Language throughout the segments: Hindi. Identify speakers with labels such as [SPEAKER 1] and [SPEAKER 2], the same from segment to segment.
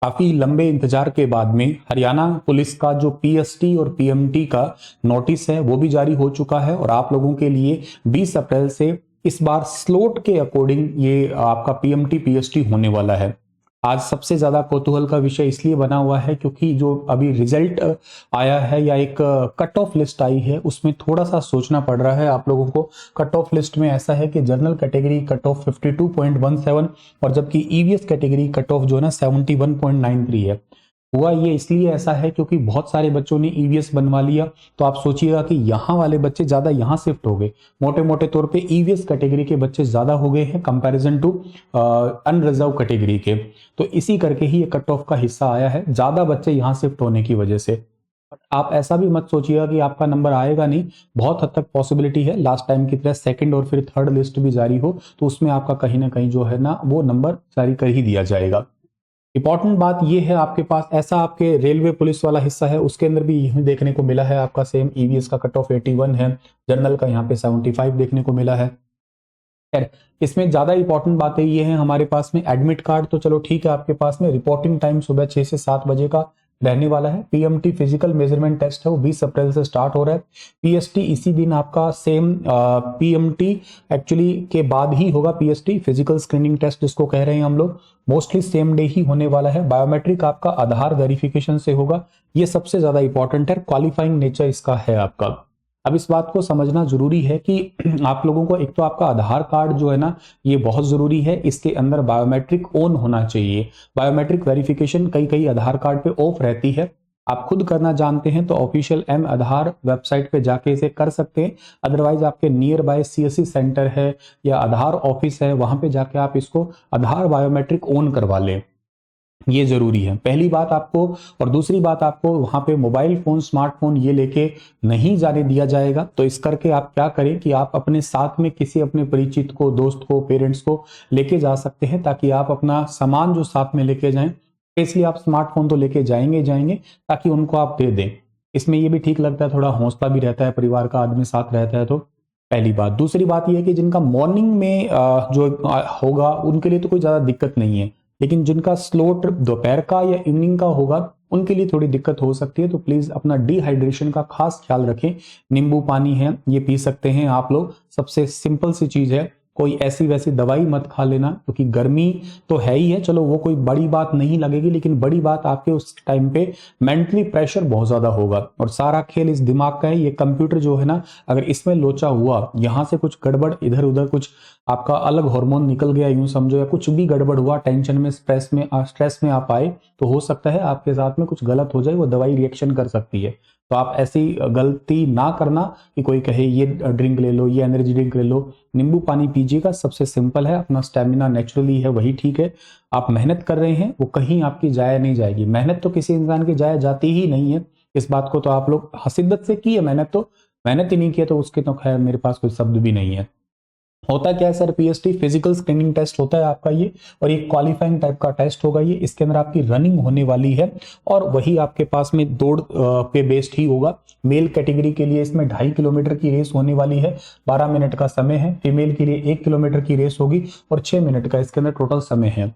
[SPEAKER 1] काफी लंबे इंतजार के बाद में हरियाणा पुलिस का जो पीएसटी और पीएमटी का नोटिस है वो भी जारी हो चुका है और आप लोगों के लिए 20 अप्रैल से इस बार स्लॉट के अकॉर्डिंग ये आपका पीएमटी पीएसटी होने वाला है। आज सबसे ज्यादा कौतूहल का विषय इसलिए बना हुआ है क्योंकि जो अभी रिजल्ट आया है या एक कट ऑफ लिस्ट आई है उसमें थोड़ा सा सोचना पड़ रहा है आप लोगों को। कट ऑफ लिस्ट में ऐसा है कि जनरल कैटेगरी कट ऑफ 52.17 और जबकि ईवीएस कैटेगरी कट ऑफ जो है ना 71.93 है। हुआ ये इसलिए ऐसा है क्योंकि बहुत सारे बच्चों ने ईवीएस बनवा लिया, तो आप सोचिएगा कि यहाँ वाले बच्चे ज्यादा यहाँ शिफ्ट हो गए। मोटे मोटे तौर पे ईवीएस कैटेगरी के बच्चे ज्यादा हो गए हैं कंपैरिजन टू अनरिजर्व कैटेगरी के। तो इसी करके ही ये कट ऑफ का हिस्सा आया है, ज्यादा बच्चे यहाँ शिफ्ट होने की वजह से। आप ऐसा भी मत सोचिएगा कि आपका नंबर आएगा नहीं, बहुत हद तक पॉसिबिलिटी है लास्ट टाइम की तरह सेकंड और फिर थर्ड लिस्ट भी जारी हो तो उसमें आपका कहीं ना कहीं जो है ना वो नंबर जारी कर ही दिया जाएगा। इंपॉर्टेंट बात यह है आपके पास ऐसा आपके रेलवे पुलिस वाला हिस्सा है उसके अंदर भी यही देखने को मिला है आपका सेम ईवीएस का कट ऑफ 81 है, जनरल का यहाँ पे 75 देखने को मिला है। खैर इसमें ज्यादा इंपॉर्टेंट बातें ये हैं हमारे पास में एडमिट कार्ड तो चलो ठीक है आपके पास में। रिपोर्टिंग टाइम सुबह 6 से 7 बजे का रहने वाला है। पीएमटी फिजिकल मेजरमेंट टेस्ट है वो 20 अप्रैल से स्टार्ट हो रहा है। पीएसटी इसी दिन आपका सेम पीएमटी एक्चुअली के बाद ही होगा। पीएसटी फिजिकल स्क्रीनिंग टेस्ट जिसको कह रहे हैं हम लोग मोस्टली सेम डे ही होने वाला है। बायोमेट्रिक आपका आधार वेरिफिकेशन से होगा, ये सबसे ज्यादा इंपॉर्टेंट है। क्वालिफाइंग नेचर इसका है आपका। अब इस बात को समझना जरूरी है कि आप लोगों को एक तो आपका आधार कार्ड जो है ना ये बहुत जरूरी है, इसके अंदर बायोमेट्रिक ऑन होना चाहिए। बायोमेट्रिक वेरिफिकेशन कई कई आधार कार्ड पे ऑफ रहती है, आप खुद करना जानते हैं तो ऑफिशियल एम आधार वेबसाइट पे जाके इसे कर सकते हैं। अदरवाइज आपके नियर बाय सीएससी सेंटर है या आधार ऑफिस है वहां पे जाके आप इसको आधार बायोमेट्रिक ऑन करवा लें, ये जरूरी है पहली बात आपको। और दूसरी बात आपको वहां पे मोबाइल फोन स्मार्टफोन ये लेके नहीं जाने दिया जाएगा। तो इस करके आप क्या करें कि आप अपने साथ में किसी अपने परिचित को, दोस्त को, पेरेंट्स को लेके जा सकते हैं ताकि आप अपना सामान जो साथ में लेके जाएं, इसलिए आप स्मार्टफोन तो लेके जाएंगे जाएंगे ताकि उनको आप दे दें। इसमें ये भी ठीक लगता है, थोड़ा हौसला भी रहता है, परिवार का आदमी साथ रहता है। तो पहली बात। दूसरी बात यह है कि जिनका मॉर्निंग में जो होगा उनके लिए तो कोई ज्यादा दिक्कत नहीं है, लेकिन जिनका स्लॉट दोपहर का या इवनिंग का होगा उनके लिए थोड़ी दिक्कत हो सकती है। तो प्लीज अपना डिहाइड्रेशन का खास ख्याल रखें। नींबू पानी है ये पी सकते हैं आप लोग, सबसे सिंपल सी चीज है। कोई ऐसी वैसी दवाई मत खा लेना क्योंकि गर्मी तो है ही है, चलो वो कोई बड़ी बात नहीं लगेगी, लेकिन बड़ी बात आपके उस टाइम पे मेंटली प्रेशर बहुत ज्यादा होगा और सारा खेल इस दिमाग का है। ये कंप्यूटर जो है ना अगर इसमें लोचा हुआ, यहां से कुछ गड़बड़ इधर उधर कुछ आपका अलग हार्मोन निकल गया यूं समझो, या कुछ भी गड़बड़ हुआ, टेंशन में स्ट्रेस में आप आए तो हो सकता है आपके साथ में कुछ गलत हो जाए, वो दवाई रिएक्शन कर सकती है। तो आप ऐसी गलती ना करना कि कोई कहे ये ड्रिंक ले लो, ये एनर्जी ड्रिंक ले लो। नींबू पानी पीजिएगा, सबसे सिंपल है, अपना स्टेमिना नेचुरली है वही ठीक है। आप मेहनत कर रहे हैं वो कहीं आपकी जाया नहीं जाएगी। मेहनत तो किसी इंसान की जाया जाती ही नहीं है, इस बात को तो आप लोग शिद्दत से की है मेहनत, तो मेहनत ही नहीं किया तो उसके तो खैर मेरे पास कोई शब्द भी नहीं है। होता क्या है sir, PST physical screening test होता है आपका ये, और ये क्वालिफाइंग टाइप का टेस्ट होगा ये। इसके अंदर आपकी रनिंग होने वाली है और वही आपके पास में दौड़ पे बेस्ड ही होगा। मेल कैटेगरी के लिए इसमें 2.5 किलोमीटर की रेस होने वाली है, 12 मिनट का समय है। फीमेल के लिए 1 किलोमीटर की रेस होगी और 6 मिनट का इसके अंदर टोटल समय है।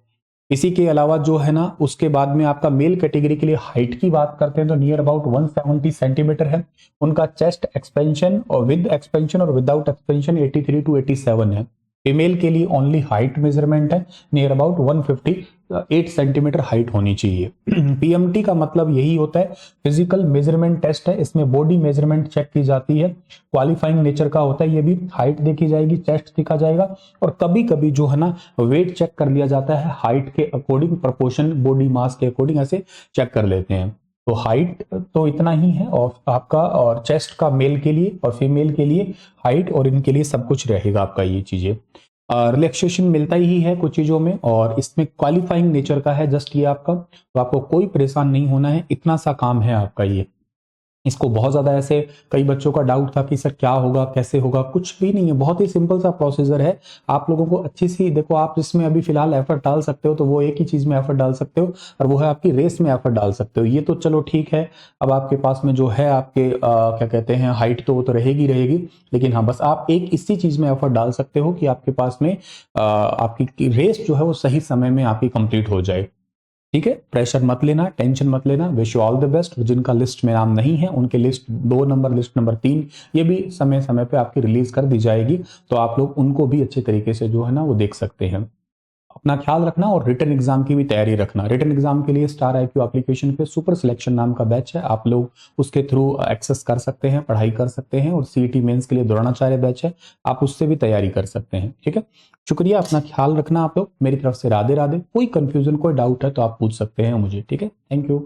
[SPEAKER 1] इसी के अलावा जो है ना उसके बाद में आपका मेल कैटेगरी के लिए हाइट की बात करते हैं तो नियर अबाउट 170 सेंटीमीटर है। उनका चेस्ट एक्सपेंशन और विद एक्सपेंशन और विदाउट एक्सपेंशन 83 to 87 है। फीमेल के लिए ओनली हाइट मेजरमेंट है, नियर अबाउट 158 सेंटीमीटर हाइट होनी चाहिए। पीएमटी का मतलब यही होता है, फिजिकल मेजरमेंट टेस्ट है, इसमें बॉडी मेजरमेंट चेक की जाती है। क्वालिफाइंग नेचर का होता है ये भी, हाइट देखी जाएगी, चेस्ट देखा जाएगा और कभी कभी जो है ना वेट चेक कर लिया जाता है हाइट के अकॉर्डिंग, प्रपोर्शन बॉडी मास के अकॉर्डिंग ऐसे चेक कर लेते हैं। तो हाइट तो इतना ही है और आपका, और चेस्ट का मेल के लिए और फीमेल के लिए हाइट, और इनके लिए सब कुछ रहेगा आपका ये चीजें। रिलैक्सेशन मिलता ही है कुछ चीजों में और इसमें क्वालिफाइंग नेचर का है जस्ट ये आपका, तो आपको कोई परेशान नहीं होना है, इतना सा काम है आपका ये। इसको बहुत ज्यादा ऐसे कई बच्चों का डाउट था कि सर क्या होगा कैसे होगा, कुछ भी नहीं है, बहुत ही सिंपल सा प्रोसीजर है। आप लोगों को अच्छी सी देखो, आप जिसमें अभी फिलहाल एफर्ट डाल सकते हो तो वो एक ही चीज में एफर्ट डाल सकते हो और वो है आपकी रेस में एफर्ट डाल सकते हो। ये तो चलो ठीक है, अब आपके पास में जो है आपके क्या कहते हैं हाइट, तो वो तो रहेगी रहेगी, लेकिन हाँ बस आप एक इसी चीज में एफर्ट डाल सकते हो कि आपके पास में आपकी रेस जो है वो सही समय में आपकी कंप्लीट हो जाए। ठीक है, प्रेशर मत लेना, टेंशन मत लेना, wish you all the best. जिनका लिस्ट में नाम नहीं है उनके लिस्ट 2 नंबर, लिस्ट नंबर 3 ये भी समय समय पे आपकी रिलीज कर दी जाएगी, तो आप लोग उनको भी अच्छे तरीके से जो है ना वो देख सकते हैं। अपना ख्याल रखना और रिटन एग्जाम की भी तैयारी रखना। रिटन एग्जाम के लिए स्टार IQ एप्लीकेशन पे सुपर सिलेक्शन नाम का बैच है, आप लोग उसके थ्रू एक्सेस कर सकते हैं, पढ़ाई कर सकते हैं, और CET मेंस के लिए द्रोणाचार्य बैच है, आप उससे भी तैयारी कर सकते हैं। ठीक है, शुक्रिया, अपना ख्याल रखना आप लोग। मेरी तरफ से राधे राधे। कोई कंफ्यूजन कोई डाउट है तो आप पूछ सकते हैं मुझे। ठीक है, थैंक यू।